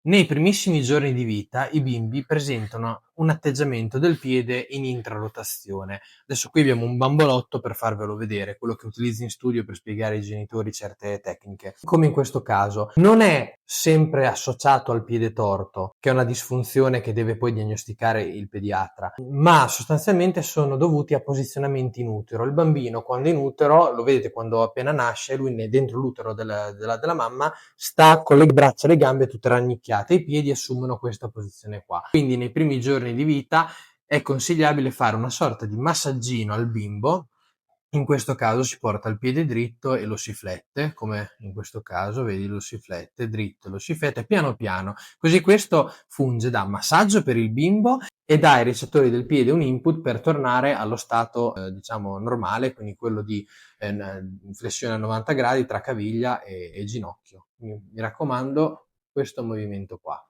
Nei primissimi giorni di vita i bimbi presentano un atteggiamento del piede in intrarotazione. Adesso qui abbiamo un bambolotto per farvelo vedere, quello che utilizzo in studio per spiegare ai genitori certe tecniche. Come in questo caso, non è sempre associato al piede torto, che è una disfunzione che deve poi diagnosticare il pediatra, ma sostanzialmente sono dovuti a posizionamenti in utero. Il bambino quando è in utero, lo vedete quando appena nasce, lui è dentro l'utero della mamma, sta con le braccia e le gambe tutte rannicchiate, i piedi assumono questa posizione qua. Quindi nei primi giorni di vita è consigliabile fare una sorta di massaggino al bimbo. In questo caso si porta il piede dritto e lo si flette, come in questo caso, vedi, lo si flette dritto, lo si flette piano piano, così questo funge da massaggio per il bimbo e dà ai recettori del piede un input per tornare allo stato, diciamo, normale, quindi quello di flessione a 90 gradi tra caviglia e ginocchio. Mi raccomando, questo movimento qua.